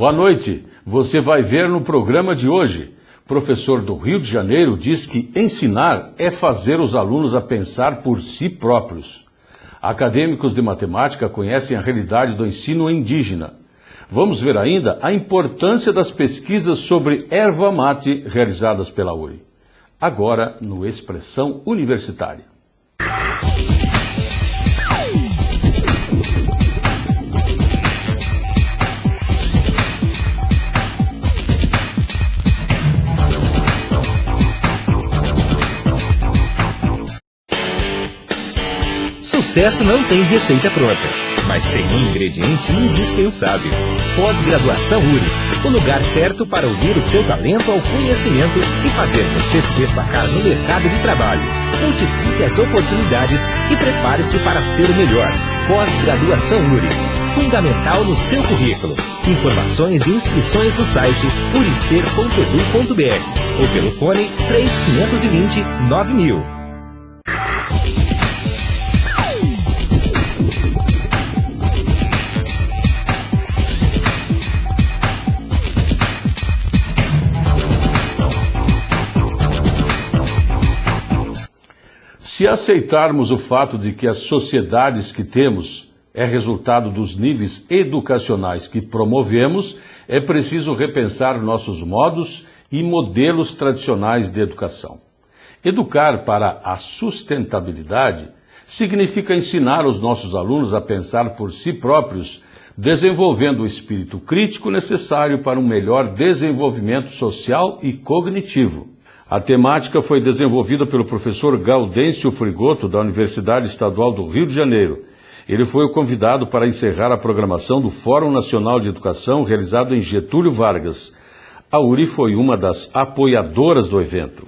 Boa noite. Você vai ver no programa de hoje. Professor do Rio de Janeiro diz que ensinar é fazer os alunos a pensar por si próprios. Acadêmicos de matemática conhecem a realidade do ensino indígena. Vamos ver ainda a importância das pesquisas sobre erva mate realizadas pela URI. Agora no Expressão Universitária. Sucesso não tem receita pronta, mas tem um ingrediente indispensável. Pós-graduação URI, o lugar certo para unir o seu talento ao conhecimento e fazer você se destacar no mercado de trabalho. Multiplique as oportunidades e prepare-se para ser o melhor. Pós-graduação URI, fundamental no seu currículo. Informações e inscrições no site uricer.edu.br ou pelo fone 3520-9000. Se aceitarmos o fato de que as sociedades que temos é resultado dos níveis educacionais que promovemos, é preciso repensar nossos modos e modelos tradicionais de educação. Educar para a sustentabilidade significa ensinar os nossos alunos a pensar por si próprios, desenvolvendo o espírito crítico necessário para um melhor desenvolvimento social e cognitivo. A temática foi desenvolvida pelo professor Gaudêncio Frigoto, da Universidade Estadual do Rio de Janeiro. Ele foi o convidado para encerrar a programação do Fórum Nacional de Educação, realizado em Getúlio Vargas. A URI foi uma das apoiadoras do evento.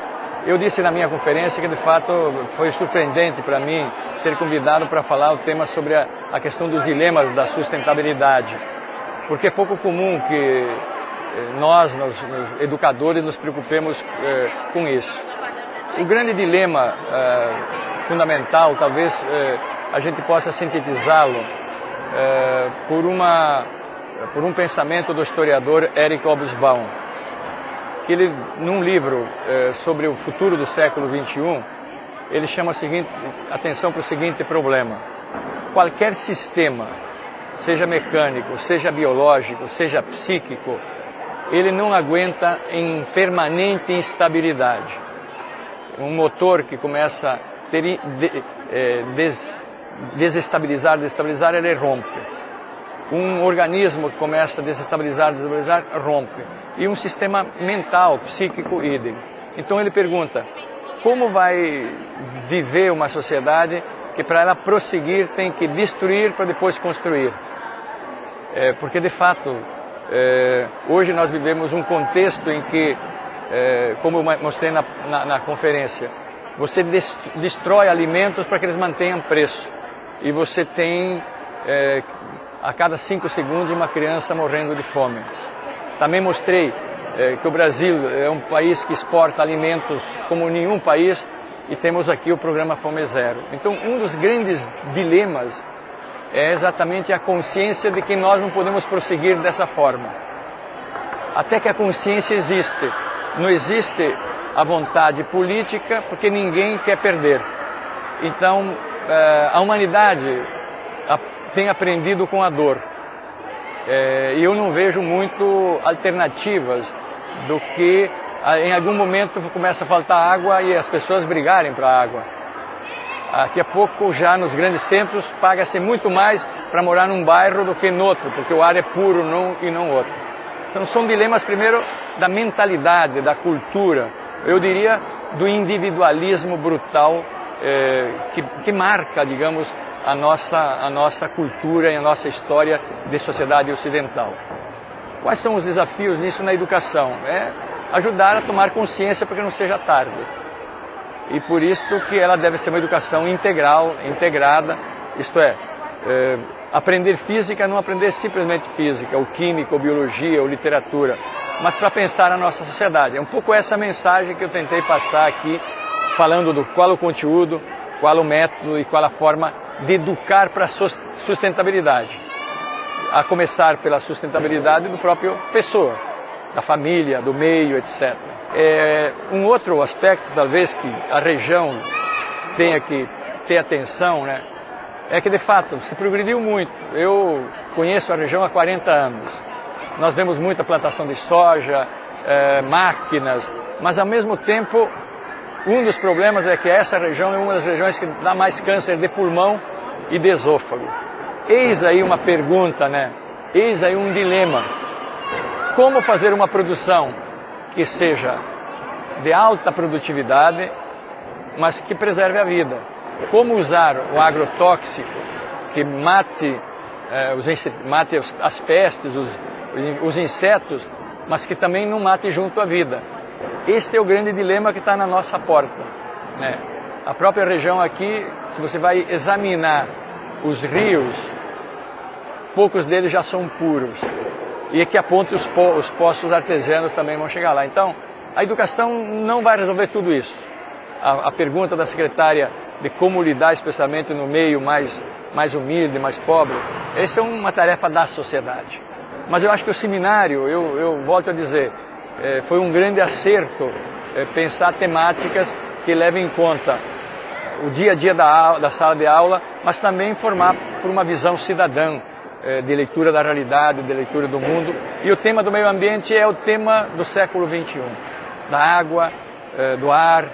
Eu disse na minha conferência que, de fato, foi surpreendente para mim ser convidado para falar o tema sobre a questão dos dilemas da sustentabilidade. Porque é pouco comum que nós educadores, nos preocupemos com isso. O grande dilema fundamental, talvez a gente possa sintetizá-lo por um pensamento do historiador Eric Hobsbawm, que ele, num livro sobre o futuro do século XXI, ele chama atenção para o seguinte problema: qualquer sistema, seja mecânico, seja biológico, seja psíquico, ele não aguenta em permanente instabilidade. Um motor que começa a desestabilizar, ele rompe. Um organismo que começa a desestabilizar, rompe. E um sistema mental, psíquico, idem. Então ele pergunta, como vai viver uma sociedade que para ela prosseguir tem que destruir para depois construir? Porque de fato, hoje nós vivemos um contexto em que, como eu mostrei na conferência, você destrói alimentos para que eles mantenham preço. E você tem, a cada 5 segundos, uma criança morrendo de fome. Também mostrei que o Brasil é um país que exporta alimentos como nenhum país, e temos aqui o programa Fome Zero. Então, um dos grandes dilemas é exatamente a consciência de que nós não podemos prosseguir dessa forma. Até que a consciência existe. Não existe a vontade política, porque ninguém quer perder. Então, a humanidade tem aprendido com a dor. E eu não vejo muito alternativas do que, em algum momento, começa a faltar água e as pessoas brigarem para a água. Daqui a pouco, já nos grandes centros, paga-se muito mais para morar num bairro do que no outro, porque o ar é puro e não outro. Então, são dilemas, primeiro, da mentalidade, da cultura, eu diria, do individualismo brutal que marca, digamos, a nossa cultura e a nossa história de sociedade ocidental. Quais são os desafios nisso na educação? É ajudar a tomar consciência para que não seja tarde. E por isso que ela deve ser uma educação integral, integrada, isto é, aprender física, não aprender simplesmente física, ou química, ou biologia, ou literatura, mas para pensar a nossa sociedade. É um pouco essa mensagem que eu tentei passar aqui, falando do qual o conteúdo, qual o método e qual a forma de educar para a sustentabilidade. a começar pela sustentabilidade do próprio pessoa, da família, do meio, etc. Um outro aspecto, talvez, que a região tenha que ter atenção, né, é que, de fato, se progrediu muito. Eu conheço a região há 40 anos. Nós vemos muita plantação de soja, máquinas, mas, ao mesmo tempo, um dos problemas é que essa região é uma das regiões que dá mais câncer de pulmão e de esôfago. Eis aí uma pergunta, né? Eis aí um dilema. Como fazer uma produção que seja de alta produtividade, mas que preserve a vida? Como usar o agrotóxico que mate as pestes, os insetos, mas que também não mate junto à vida? Este é o grande dilema que está na nossa porta, né? A própria região aqui, se você vai examinar os rios, poucos deles já são puros. E aqui a ponto os poços artesianos também vão chegar lá. Então, a educação não vai resolver tudo isso. A pergunta da secretária de como lidar especialmente no meio mais humilde, mais pobre, essa é uma tarefa da sociedade. Mas eu acho que o seminário, eu volto a dizer, foi um grande acerto pensar temáticas que levem em conta o dia a dia da sala de aula, mas também formar por uma visão cidadã, de leitura da realidade, de leitura do mundo. E o tema do meio ambiente é o tema do século XXI, da água, do ar,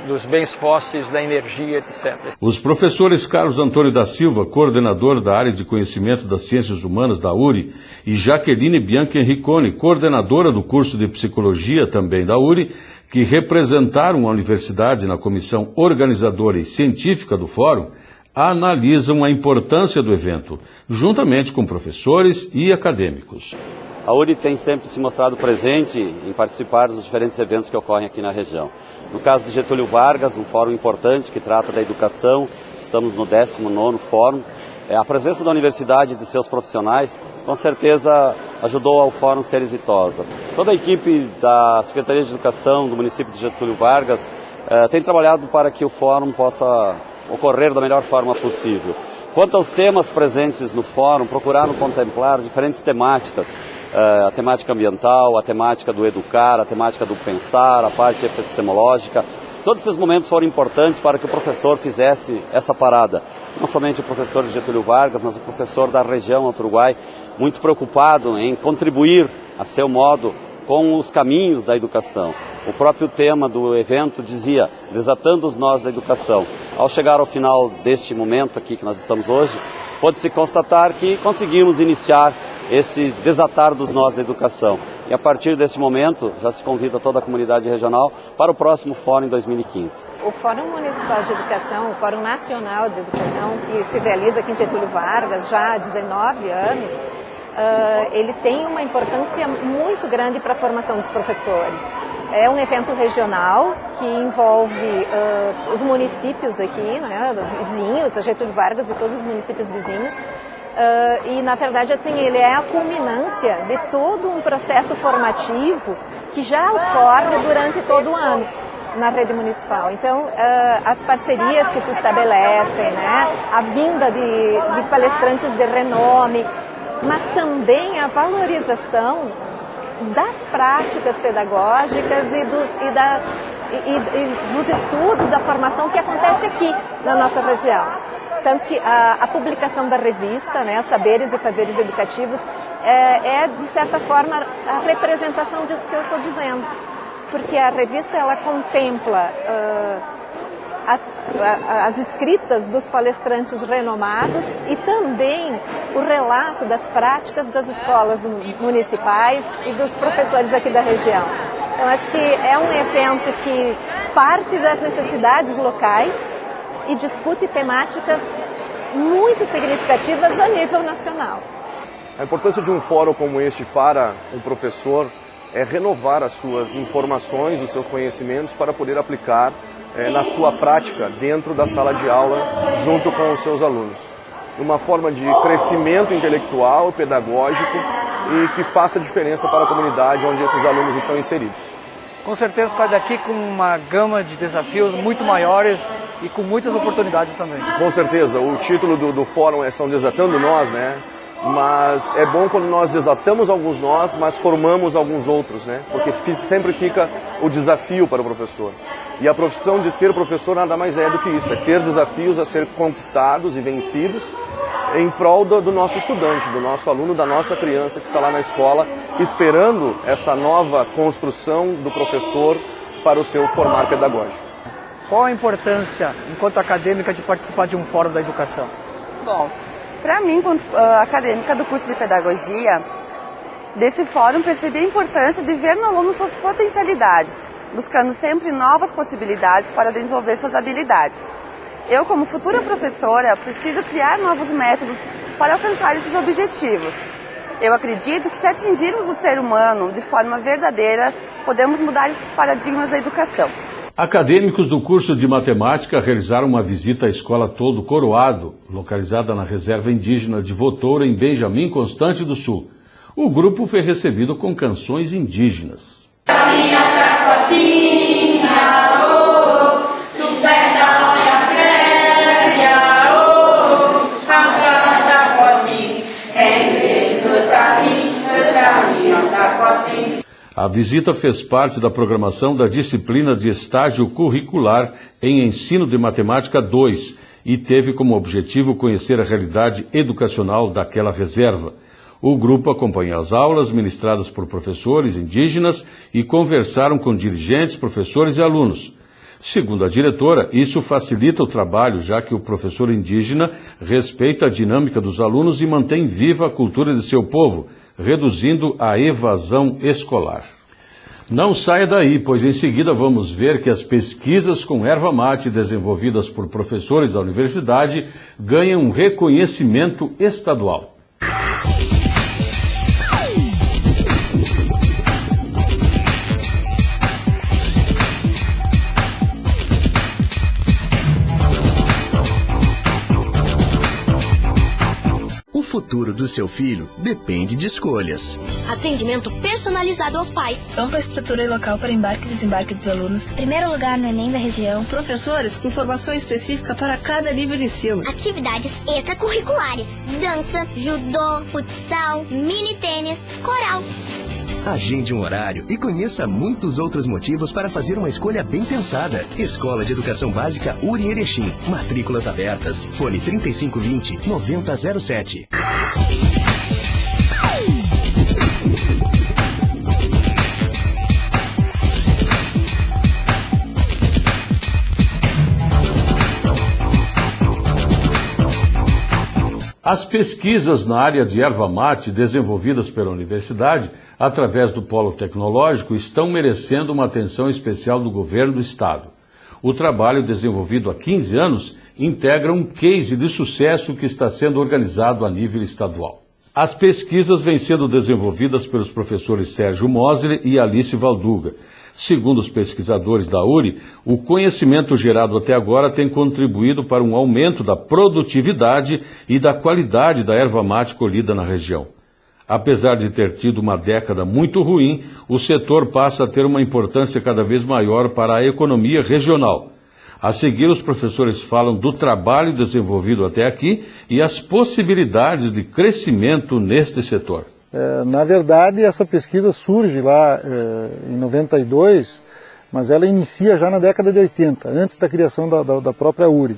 dos bens fósseis, da energia, etc. Os professores Carlos Antônio da Silva, coordenador da área de conhecimento das ciências humanas da URI, e Jaqueline Bianchi Enricone, coordenadora do curso de psicologia também da URI, que representaram a universidade na comissão organizadora e científica do fórum, analisam a importância do evento, juntamente com professores e acadêmicos. A URI tem sempre se mostrado presente em participar dos diferentes eventos que ocorrem aqui na região. No caso de Getúlio Vargas, um fórum importante que trata da educação, estamos no 19º fórum. A presença da universidade e de seus profissionais, com certeza, ajudou ao fórum ser exitosa. Toda a equipe da Secretaria de Educação do município de Getúlio Vargas tem trabalhado para que o fórum possa ocorrer da melhor forma possível. Quanto aos temas presentes no fórum, procuraram contemplar diferentes temáticas, a temática ambiental, a temática do educar, a temática do pensar, a parte epistemológica. Todos esses momentos foram importantes para que o professor fizesse essa parada. Não somente o professor de Getúlio Vargas, mas o professor da região do Uruguai, muito preocupado em contribuir, a seu modo, com os caminhos da educação. O próprio tema do evento dizia, desatando os nós da educação. Ao chegar ao final deste momento aqui que nós estamos hoje, pode-se constatar que conseguimos iniciar esse desatar dos nós da educação. E a partir desse momento, já se convida toda a comunidade regional para o próximo fórum em 2015. O Fórum Municipal de Educação, o Fórum Nacional de Educação, que se realiza aqui em Getúlio Vargas já há 19 anos, ele tem uma importância muito grande para a formação dos professores. É um evento regional que envolve os municípios aqui, né, vizinhos, a Getúlio Vargas e todos os municípios vizinhos. E, na verdade, assim, ele é a culminância de todo um processo formativo que já ocorre durante todo o ano na rede municipal. Então, as parcerias que se estabelecem, né, a vinda de palestrantes de renome, mas também a valorização das práticas pedagógicas e dos estudos, da formação que acontece aqui na nossa região. Tanto que a publicação da revista, né, Saberes e Fazeres Educativos, de certa forma, a representação disso que eu estou dizendo. Porque a revista, ela contempla as escritas dos palestrantes renomados e também o relato das práticas das escolas municipais e dos professores aqui da região. Então, acho que é um evento que parte das necessidades locais e discute temáticas muito significativas a nível nacional. A importância de um fórum como este para um professor é renovar as suas informações, os seus conhecimentos para poder aplicar na sua prática dentro da sala de aula junto com os seus alunos. Uma forma de crescimento intelectual, pedagógico e que faça diferença para a comunidade onde esses alunos estão inseridos. Com certeza sai daqui com uma gama de desafios muito maiores e com muitas oportunidades também. Com certeza, o título do fórum são Desatando Nós, né? mas é bom quando nós desatamos alguns nós, mas formamos alguns outros, né? Porque sempre fica o desafio para o professor. E a profissão de ser professor nada mais é do que isso, é ter desafios a ser conquistados e vencidos em prol do nosso estudante, do nosso aluno, da nossa criança que está lá na escola, esperando essa nova construção do professor para o seu formar pedagógico. Qual a importância, enquanto acadêmica, de participar de um fórum da educação? Bom, para mim, enquanto acadêmica do curso de pedagogia, desse fórum percebi a importância de ver no aluno suas potencialidades, buscando sempre novas possibilidades para desenvolver suas habilidades. Eu, como futura professora, preciso criar novos métodos para alcançar esses objetivos. Eu acredito que se atingirmos o ser humano de forma verdadeira, podemos mudar os paradigmas da educação. Acadêmicos do curso de matemática realizaram uma visita à escola Todo Coroado, localizada na reserva indígena de Votoura, em Benjamin Constante do Sul. O grupo foi recebido com canções indígenas. A visita fez parte da programação da disciplina de estágio curricular em Ensino de Matemática 2 e teve como objetivo conhecer a realidade educacional daquela reserva. O grupo acompanhou as aulas ministradas por professores indígenas e conversaram com dirigentes, professores e alunos. Segundo a diretora, isso facilita o trabalho, já que o professor indígena respeita a dinâmica dos alunos e mantém viva a cultura de seu povo, reduzindo a evasão escolar. Não saia daí, pois em seguida vamos ver que as pesquisas com erva mate desenvolvidas por professores da universidade ganham um reconhecimento estadual. O futuro do seu filho depende de escolhas. Atendimento personalizado aos pais. Ampla estrutura e local para embarque e desembarque dos alunos. Primeiro lugar no Enem da região. Professores com formação específica para cada nível de ensino. Atividades extracurriculares. Dança, judô, futsal, mini tênis, coral. Agende um horário e conheça muitos outros motivos para fazer uma escolha bem pensada. Escola de Educação Básica Uri Erechim. Matrículas abertas. Fone 3520-9007. As pesquisas na área de erva mate desenvolvidas pela universidade, através do Polo Tecnológico, estão merecendo uma atenção especial do governo do estado. O trabalho, desenvolvido há 15 anos, integra um case de sucesso que está sendo organizado a nível estadual. As pesquisas vêm sendo desenvolvidas pelos professores Sérgio Moser e Alice Valduga. Segundo os pesquisadores da URI, o conhecimento gerado até agora tem contribuído para um aumento da produtividade e da qualidade da erva mate colhida na região. Apesar de ter tido uma década muito ruim, o setor passa a ter uma importância cada vez maior para a economia regional. A seguir, os professores falam do trabalho desenvolvido até aqui e as possibilidades de crescimento neste setor. Na verdade, essa pesquisa surge lá em 92, mas ela inicia já na década de 80, antes da criação da própria URI.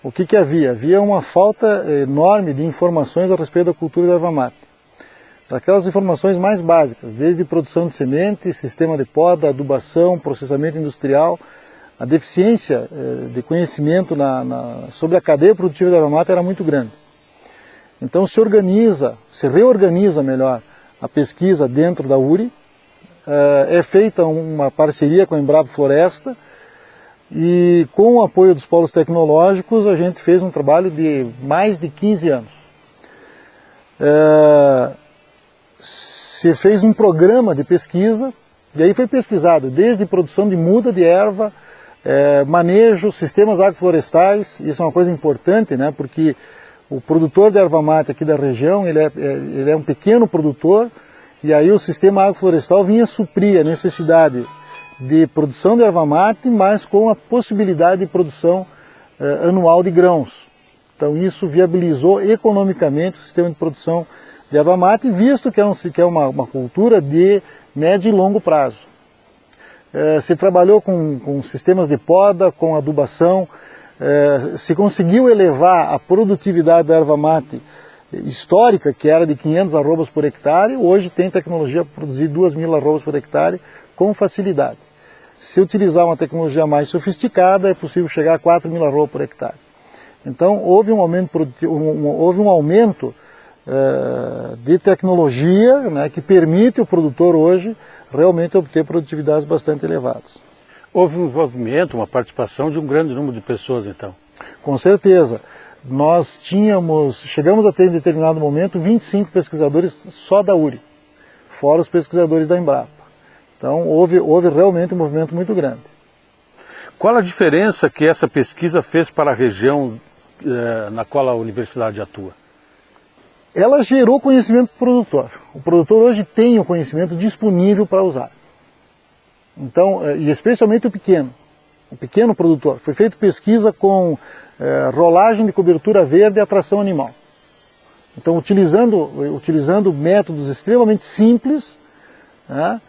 O que havia? Havia uma falta enorme de informações a respeito da cultura da erva mate. Daquelas informações mais básicas, desde produção de semente, sistema de poda, adubação, processamento industrial, a deficiência de conhecimento sobre a cadeia produtiva da erva mate era muito grande. Então se reorganiza melhor a pesquisa dentro da URI, é feita uma parceria com a Embrapa Floresta e com o apoio dos polos tecnológicos a gente fez um trabalho de mais de 15 anos. Se fez um programa de pesquisa e aí foi pesquisado desde produção de muda de erva, manejo, sistemas agroflorestais, isso é uma coisa importante, né, porque o produtor de erva mate aqui da região, ele é um pequeno produtor, e aí o sistema agroflorestal vinha suprir a necessidade de produção de erva mate, mas com a possibilidade de produção anual de grãos. Então isso viabilizou economicamente o sistema de produção de erva mate, visto que é uma cultura de médio e longo prazo. Se trabalhou com sistemas de poda, com adubação, se conseguiu elevar a produtividade da erva mate histórica, que era de 500 arrobas por hectare, hoje tem tecnologia para produzir 2.000 arrobas por hectare com facilidade. Se utilizar uma tecnologia mais sofisticada, é possível chegar a 4.000 arrobas por hectare. Então houve um aumento de tecnologia, né, que permite o produtor hoje realmente obter produtividades bastante elevadas. Houve um envolvimento, uma participação de um grande número de pessoas, então? Com certeza. Nós chegamos a ter em determinado momento 25 pesquisadores só da URI, fora os pesquisadores da Embrapa. Então houve realmente um movimento muito grande. Qual a diferença que essa pesquisa fez para a região na qual a universidade atua? Ela gerou conhecimento para o produtor. O produtor hoje tem o conhecimento disponível para usar. Então, e especialmente o pequeno produtor. Foi feita pesquisa com rolagem de cobertura verde e atração animal. Então, utilizando métodos extremamente simples, né,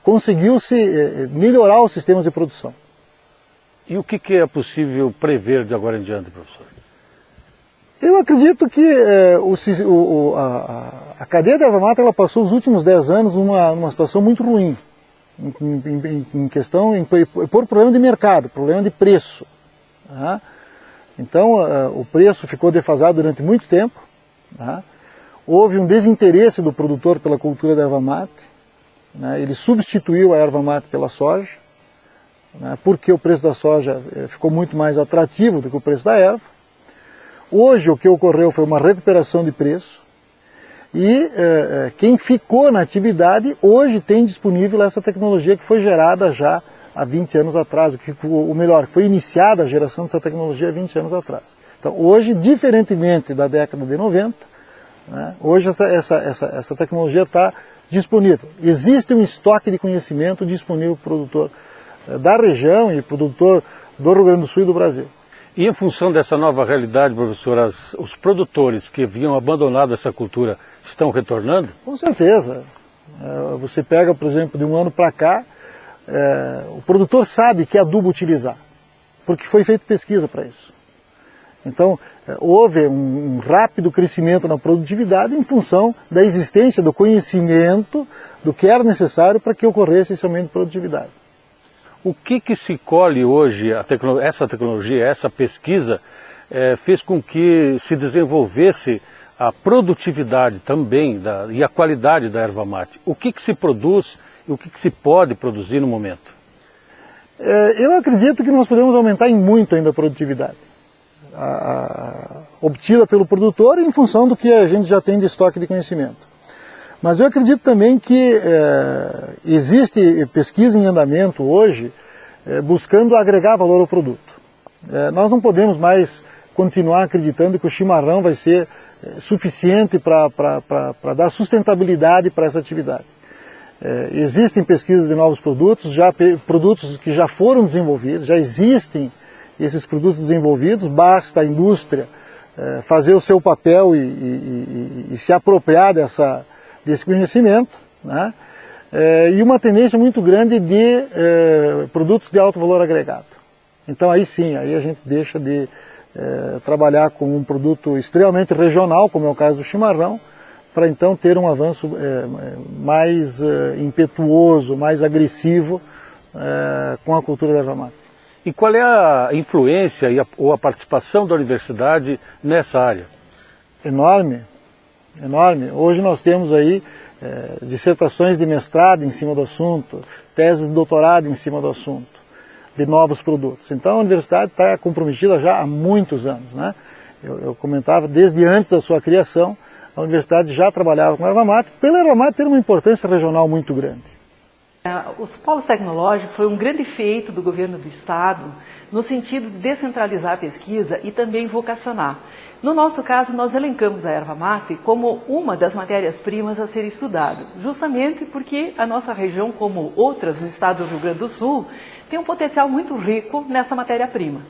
conseguiu-se melhorar os sistemas de produção. E o que é possível prever de agora em diante, professor? Eu acredito que a cadeia da erva mate ela passou os últimos 10 anos numa situação muito ruim, por problema de mercado, problema de preço. Tá? Então o preço ficou defasado durante muito tempo. Tá? Houve um desinteresse do produtor pela cultura da erva mate. Né? Ele substituiu a erva mate pela soja, né? Porque o preço da soja ficou muito mais atrativo do que o preço da erva. Hoje o que ocorreu foi uma recuperação de preço e quem ficou na atividade hoje tem disponível essa tecnologia que foi gerada já há 20 anos atrás, que foi iniciada a geração dessa tecnologia há 20 anos atrás. Então hoje, diferentemente da década de 90, né, hoje essa tecnologia está disponível. Existe um estoque de conhecimento disponível para o produtor da região e produtor do Rio Grande do Sul e do Brasil. E em função dessa nova realidade, professor, os produtores que haviam abandonado essa cultura estão retornando? Com certeza. Você pega, por exemplo, de um ano para cá, o produtor sabe que adubo utilizar, porque foi feita pesquisa para isso. Então, houve um rápido crescimento na produtividade em função da existência do conhecimento do que era necessário para que ocorresse esse aumento de produtividade. O que se colhe hoje, essa tecnologia, essa pesquisa, fez com que se desenvolvesse a produtividade também e a qualidade da erva mate? O que se produz e o que se pode produzir no momento? Eu acredito que nós podemos aumentar em muito ainda a produtividade obtida pelo produtor em função do que a gente já tem de estoque de conhecimento. Mas eu acredito também que existe pesquisa em andamento hoje buscando agregar valor ao produto. Nós não podemos mais continuar acreditando que o chimarrão vai ser suficiente para dar sustentabilidade para essa atividade. Existem pesquisas de novos produtos, produtos que já foram desenvolvidos, já existem esses produtos desenvolvidos, basta a indústria fazer o seu papel e se apropriar desse conhecimento, né? E uma tendência muito grande de produtos de alto valor agregado. Então aí sim, aí a gente deixa de trabalhar com um produto extremamente regional, como é o caso do chimarrão, para então ter um avanço mais impetuoso, mais agressivo com a cultura da erva mate. E qual é a influência ou a participação da universidade nessa área? Enorme, enorme. Hoje nós temos aí dissertações de mestrado em cima do assunto, teses de doutorado em cima do assunto, de novos produtos. Então a universidade está comprometida já há muitos anos, né? Eu comentava, desde antes da sua criação, a universidade já trabalhava com a erva mate, pela erva mate ter uma importância regional muito grande. Os polos tecnológicos foi um grande feito do governo do estado no sentido de descentralizar a pesquisa e também vocacionar. No nosso caso, nós elencamos a erva mate como uma das matérias-primas a ser estudada, justamente porque a nossa região, como outras no estado do Rio Grande do Sul, tem um potencial muito rico nessa matéria-prima.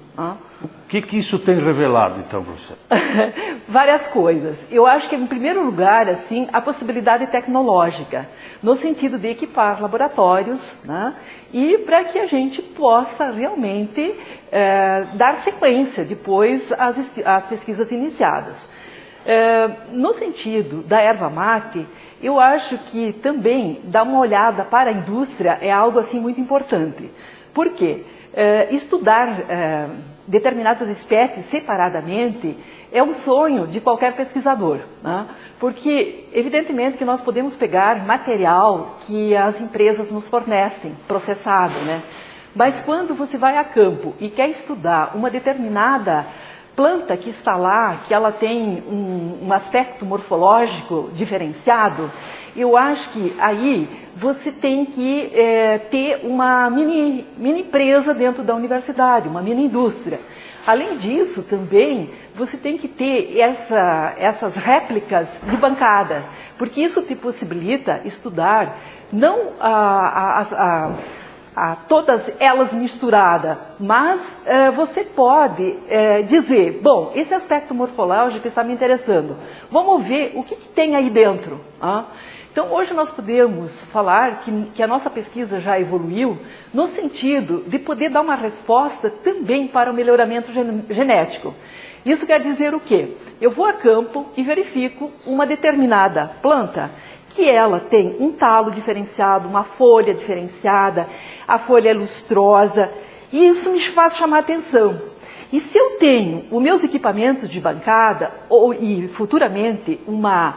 O que isso tem revelado, então, professor? Várias coisas. Eu acho que, em primeiro lugar, assim, a possibilidade tecnológica, no sentido de equipar laboratórios, né, e para que a gente possa realmente dar sequência depois às pesquisas iniciadas. No sentido da erva mate, eu acho que também dar uma olhada para a indústria é algo assim muito importante. Por quê? Estudar determinadas espécies separadamente é um sonho de qualquer pesquisador, né? Porque, evidentemente, que nós podemos pegar material que as empresas nos fornecem, processado, né? Mas quando você vai a campo e quer estudar uma determinada planta que está lá, que ela tem um aspecto morfológico diferenciado, eu acho que aí você tem que ter uma mini empresa dentro da universidade, uma mini indústria. Além disso, também, você tem que ter essas réplicas de bancada, porque isso te possibilita estudar não todas elas misturadas, mas você pode dizer, bom, esse aspecto morfológico está me interessando, vamos ver o que tem aí dentro. Então, hoje nós podemos falar que a nossa pesquisa já evoluiu no sentido de poder dar uma resposta também para o melhoramento genético. Isso quer dizer o quê? Eu vou a campo e verifico uma determinada planta que ela tem um talo diferenciado, uma folha diferenciada, a folha é lustrosa, e isso me faz chamar atenção. E se eu tenho os meus equipamentos de bancada e futuramente uma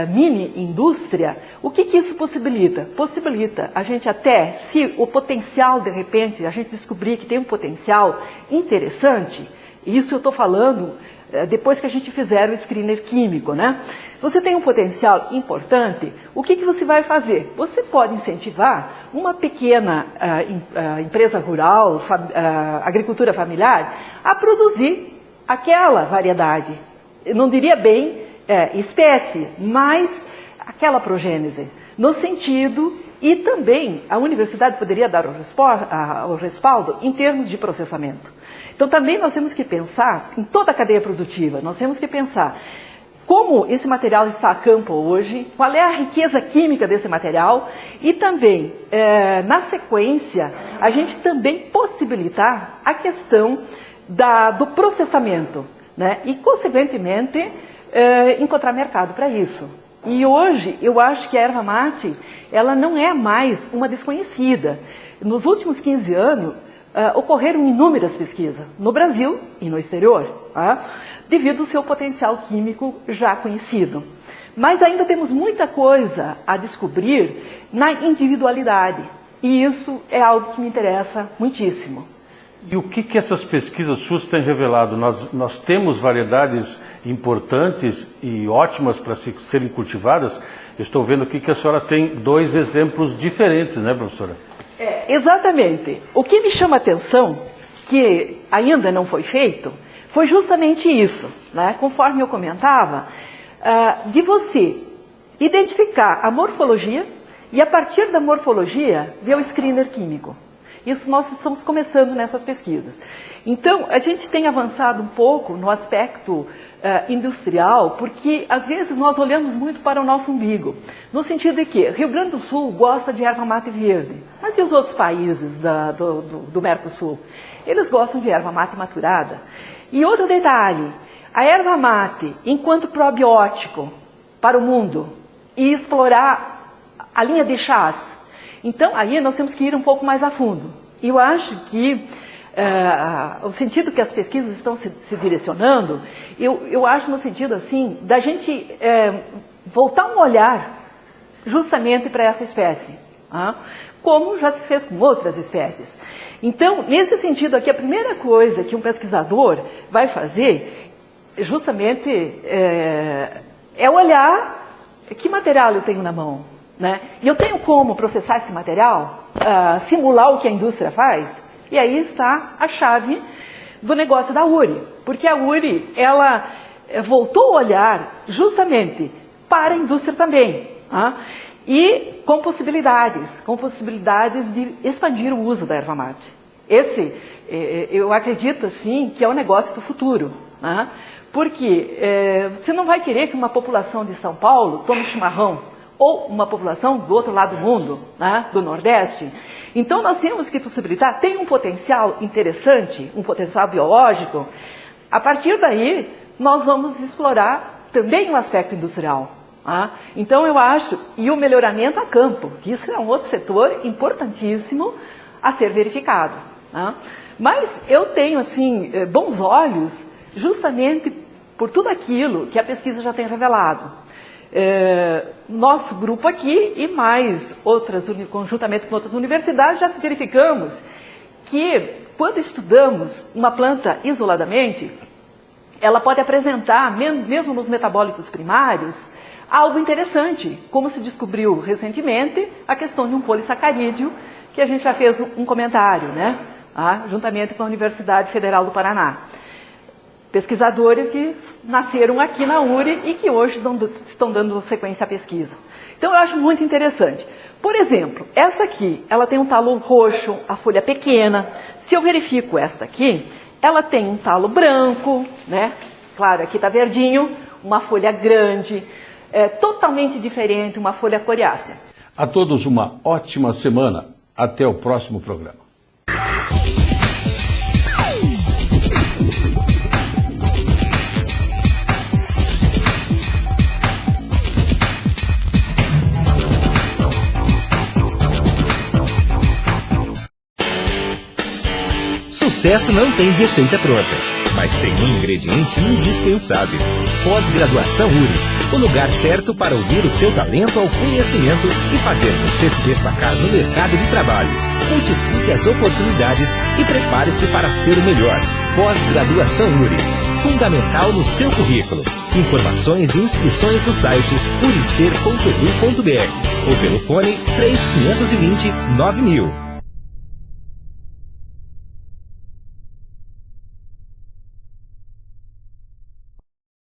mini indústria, o que isso possibilita? Possibilita a gente até, se o potencial, de repente, a gente descobrir que tem um potencial interessante, e isso eu estou falando depois que a gente fizer o screener químico, né? Você tem um potencial importante, o que você vai fazer? Você pode incentivar uma pequena empresa rural, agricultura familiar, a produzir aquela variedade. Eu não diria bem espécie, mas aquela progênese, no sentido, e também a universidade poderia dar o respaldo em termos de processamento. Então também nós temos que pensar em toda a cadeia produtiva, nós temos que pensar como esse material está a campo hoje, qual é a riqueza química desse material e também, na sequência, a gente também possibilitar a questão do processamento, né? E, consequentemente, encontrar mercado para isso. E hoje, eu acho que a erva mate, ela não é mais uma desconhecida. Nos últimos 15 anos, ocorreram inúmeras pesquisas, no Brasil e no exterior, devido ao seu potencial químico já conhecido. Mas ainda temos muita coisa a descobrir na individualidade, e isso é algo que me interessa muitíssimo. E o que essas pesquisas suas têm revelado? Nós temos variedades importantes e ótimas para serem cultivadas. Eu estou vendo aqui que a senhora tem 2 exemplos diferentes, né, professora? Exatamente. O que me chama a atenção, que ainda não foi feito, foi justamente isso, né? Conforme eu comentava, de você identificar a morfologia e, a partir da morfologia, ver o screener químico. Isso nós estamos começando nessas pesquisas. Então, a gente tem avançado um pouco no aspecto industrial, porque às vezes nós olhamos muito para o nosso umbigo, no sentido de que Rio Grande do Sul gosta de erva mate verde, mas e os outros países do Mercosul? Eles gostam de erva mate maturada. E outro detalhe, a erva mate, enquanto probiótico para o mundo, e explorar a linha de chás, então aí nós temos que ir um pouco mais a fundo. E eu acho que o sentido que as pesquisas estão se direcionando, eu acho no sentido assim, da gente voltar um olhar justamente para essa espécie, como já se fez com outras espécies. Então, nesse sentido aqui, a primeira coisa que um pesquisador vai fazer, justamente, é olhar que material eu tenho na mão, né? E eu tenho como processar esse material, simular o que a indústria faz. E aí está a chave do negócio da URI, porque a URI, ela voltou a olhar justamente para a indústria também, e com possibilidades de expandir o uso da erva mate. Esse, eu acredito assim, que é o negócio do futuro, porque você não vai querer que uma população de São Paulo tome chimarrão, ou uma população do outro lado do mundo, do Nordeste. Então nós temos que possibilitar, tem um potencial interessante, um potencial biológico, a partir daí nós vamos explorar também o aspecto industrial. Então eu acho, e o melhoramento a campo, que isso é um outro setor importantíssimo a ser verificado. Mas eu tenho assim bons olhos justamente por tudo aquilo que a pesquisa já tem revelado. Nosso grupo aqui e mais outras, conjuntamente com outras universidades, já verificamos que quando estudamos uma planta isoladamente, ela pode apresentar, mesmo nos metabólitos primários, algo interessante, como se descobriu recentemente a questão de um polissacarídeo, que a gente já fez um comentário, juntamente com a Universidade Federal do Paraná. Pesquisadores que nasceram aqui na URI e que hoje estão dando sequência à pesquisa. Então eu acho muito interessante. Por exemplo, essa aqui, ela tem um talo roxo, a folha pequena. Se eu verifico esta aqui, ela tem um talo branco, Claro, aqui está verdinho, uma folha grande, totalmente diferente, uma folha coriácea. A todos uma ótima semana. Até o próximo programa. Sucesso não tem receita pronta, mas tem um ingrediente indispensável. Pós-graduação URI, o lugar certo para unir o seu talento ao conhecimento e fazer você se destacar no mercado de trabalho. Multiplique as oportunidades e prepare-se para ser o melhor. Pós-graduação URI, fundamental no seu currículo. Informações e inscrições no site uricer.edu.br ou pelo fone 3520 9000.